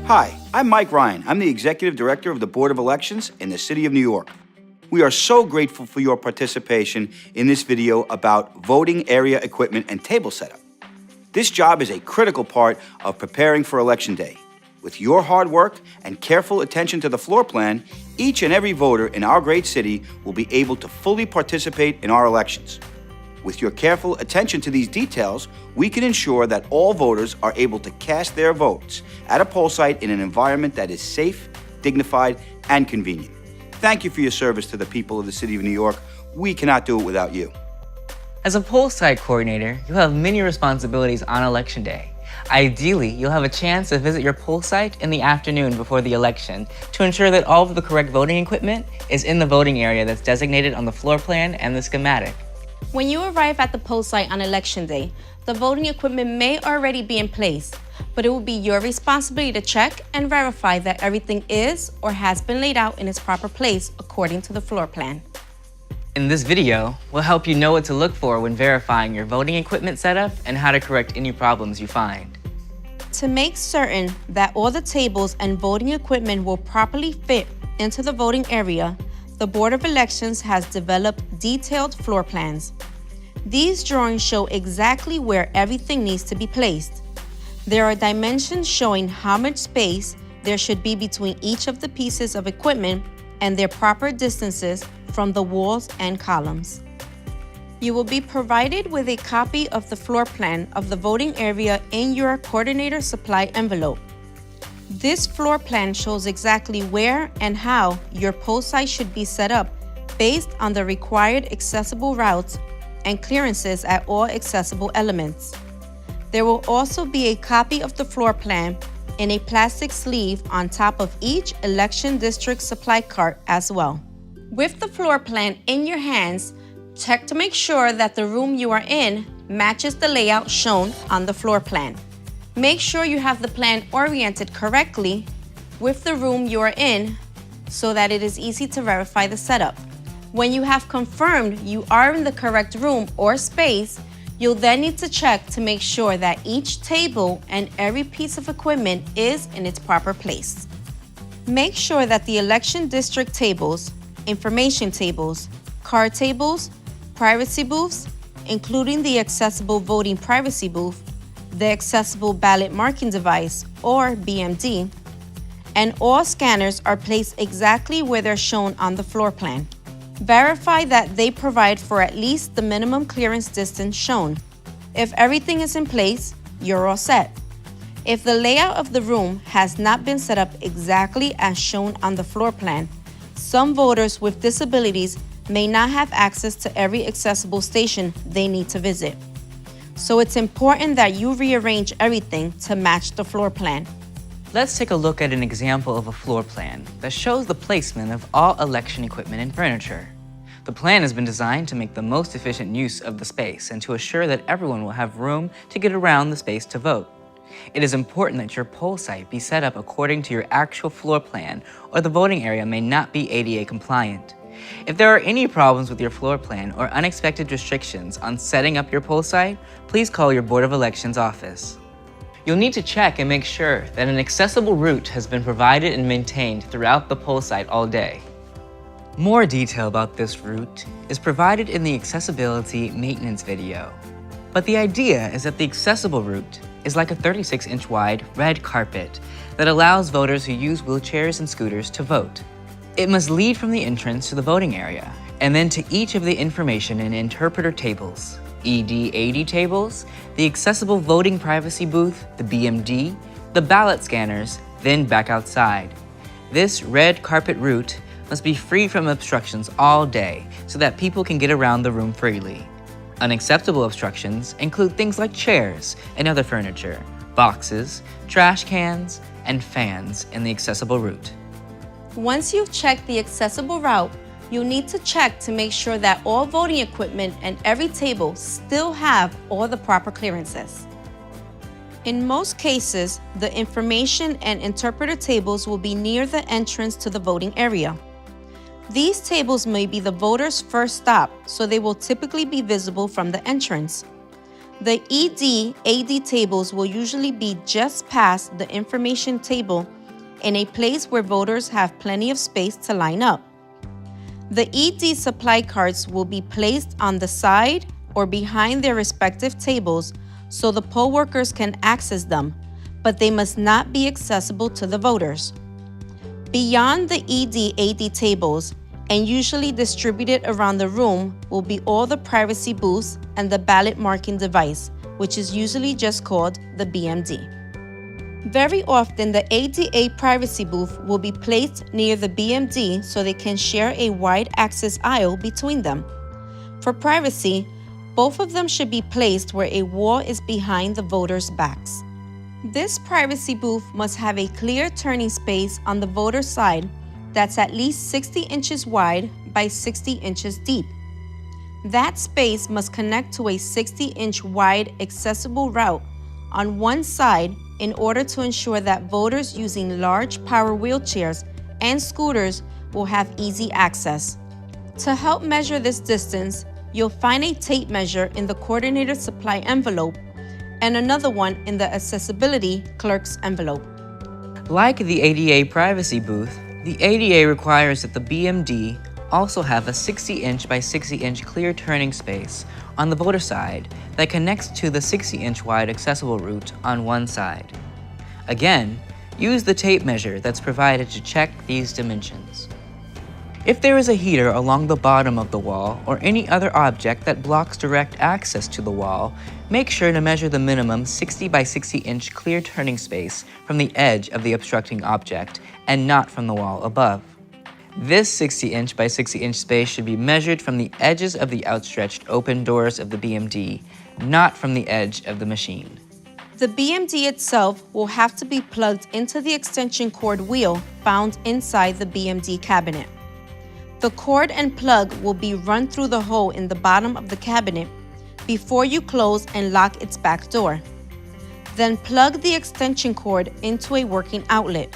Hi, I'm Mike Ryan. I'm the Executive Director of the Board of Elections in the City of New York. We are so grateful for your participation in this video about voting area equipment and table setup. This job is a critical part of preparing for Election Day. With your hard work and careful attention to the floor plan, each and every voter in our great city will be able to fully participate in our elections. With your careful attention to these details, we can ensure that all voters are able to cast their votes at a poll site in an environment that is safe, dignified, and convenient. Thank you for your service to the people of the City of New York. We cannot do it without you. As a poll site coordinator, you'll have many responsibilities on Election Day. Ideally, you'll have a chance to visit your poll site in the afternoon before the election to ensure that all of the correct voting equipment is in the voting area that's designated on the floor plan and the schematic. When you arrive at the poll site on Election Day, the voting equipment may already be in place, but it will be your responsibility to check and verify that everything is or has been laid out in its proper place according to the floor plan. In this video, we'll help you know what to look for when verifying your voting equipment setup and how to correct any problems you find. To make certain that all the tables and voting equipment will properly fit into the voting area, the Board of Elections has developed detailed floor plans. These drawings show exactly where everything needs to be placed. There are dimensions showing how much space there should be between each of the pieces of equipment and their proper distances from the walls and columns. You will be provided with a copy of the floor plan of the voting area in your coordinator supply envelope. This floor plan shows exactly where and how your poll site should be set up based on the required accessible routes and clearances at all accessible elements. There will also be a copy of the floor plan in a plastic sleeve on top of each election district supply cart as well. With the floor plan in your hands, check to make sure that the room you are in matches the layout shown on the floor plan. Make sure you have the plan oriented correctly with the room you are in so that it is easy to verify the setup. When you have confirmed you are in the correct room or space, you'll then need to check to make sure that each table and every piece of equipment is in its proper place. Make sure that the election district tables, information tables, card tables, privacy booths, including the accessible voting privacy booth, the accessible ballot marking device, or BMD, and all scanners are placed exactly where they're shown on the floor plan. Verify that they provide for at least the minimum clearance distance shown. If everything is in place, you're all set. If the layout of the room has not been set up exactly as shown on the floor plan, some voters with disabilities may not have access to every accessible station they need to visit. So it's important that you rearrange everything to match the floor plan. Let's take a look at an example of a floor plan that shows the placement of all election equipment and furniture. The plan has been designed to make the most efficient use of the space and to assure that everyone will have room to get around the space to vote. It is important that your poll site be set up according to your actual floor plan, or the voting area may not be ADA compliant. If there are any problems with your floor plan or unexpected restrictions on setting up your poll site, please call your Board of Elections office. You'll need to check and make sure that an accessible route has been provided and maintained throughout the poll site all day. More detail about this route is provided in the accessibility maintenance video. But the idea is that the accessible route is like a 36-inch wide red carpet that allows voters who use wheelchairs and scooters to vote. It must lead from the entrance to the voting area, and then to each of the information and interpreter tables, ED80 tables, the accessible voting privacy booth, the BMD, the ballot scanners, then back outside. This red carpet route must be free from obstructions all day so that people can get around the room freely. Unacceptable obstructions include things like chairs and other furniture, boxes, trash cans, and fans in the accessible route. Once you've checked the accessible route, you'll need to check to make sure that all voting equipment and every table still have all the proper clearances. In most cases, the information and interpreter tables will be near the entrance to the voting area. These tables may be the voter's first stop, so they will typically be visible from the entrance. The ED/AD tables will usually be just past the information table in a place where voters have plenty of space to line up. The ED supply cards will be placed on the side or behind their respective tables so the poll workers can access them, but they must not be accessible to the voters. Beyond the ED-AD tables, and usually distributed around the room, will be all the privacy booths and the ballot marking device, which is usually just called the BMD. Very often, the ADA privacy booth will be placed near the BMD so they can share a wide access aisle between them. For privacy, both of them should be placed where a wall is behind the voters' backs. This privacy booth must have a clear turning space on the voter side that's at least 60 inches wide by 60 inches deep. That space must connect to a 60-inch wide accessible route on one side in order to ensure that voters using large power wheelchairs and scooters will have easy access. To help measure this distance, you'll find a tape measure in the coordinator supply envelope and another one in the accessibility clerk's envelope. Like the ADA privacy booth, the ADA requires that the BMD also have a 60-inch by 60-inch clear turning space on the voter side that connects to the 60-inch wide accessible route on one side. Again, use the tape measure that's provided to check these dimensions. If there is a heater along the bottom of the wall or any other object that blocks direct access to the wall, make sure to measure the minimum 60 by 60-inch clear turning space from the edge of the obstructing object and not from the wall above. This 60-inch by 60-inch space should be measured from the edges of the outstretched open doors of the BMD, not from the edge of the machine. The BMD itself will have to be plugged into the extension cord wheel found inside the BMD cabinet. The cord and plug will be run through the hole in the bottom of the cabinet before you close and lock its back door. Then plug the extension cord into a working outlet.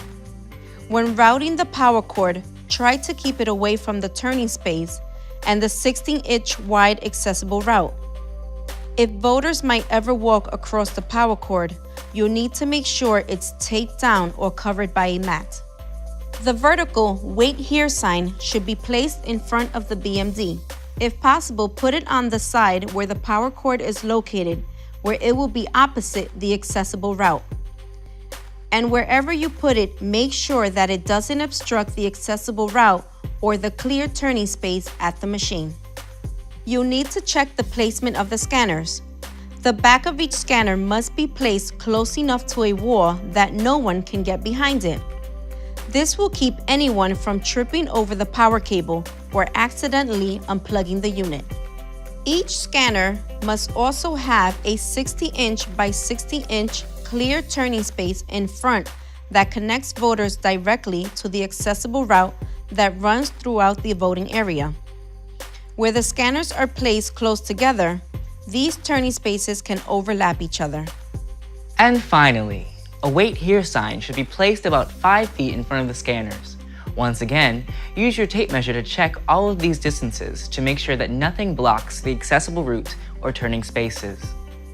When routing the power cord, try to keep it away from the turning space and the 16-inch wide accessible route. If voters might ever walk across the power cord, you'll need to make sure it's taped down or covered by a mat. The vertical "Wait Here" sign should be placed in front of the BMD. If possible, put it on the side where the power cord is located, where it will be opposite the accessible route. And wherever you put it, make sure that it doesn't obstruct the accessible route or the clear turning space at the machine. You'll need to check the placement of the scanners. The back of each scanner must be placed close enough to a wall that no one can get behind it. This will keep anyone from tripping over the power cable or accidentally unplugging the unit. Each scanner must also have a 60-inch by 60-inch clear turning space in front that connects voters directly to the accessible route that runs throughout the voting area. Where the scanners are placed close together, these turning spaces can overlap each other. And finally, a "Wait Here" sign should be placed about 5 feet in front of the scanners. Once again, use your tape measure to check all of these distances to make sure that nothing blocks the accessible route or turning spaces.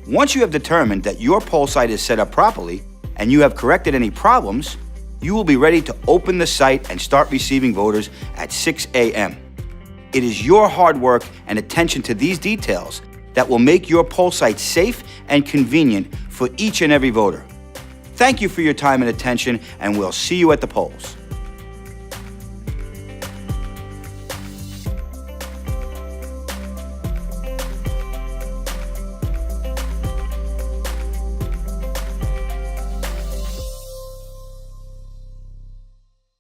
Once you have determined that your poll site is set up properly and you have corrected any problems, you will be ready to open the site and start receiving voters at 6 a.m. It is your hard work and attention to these details that will make your poll site safe and convenient for each and every voter. Thank you for your time and attention, and we'll see you at the polls.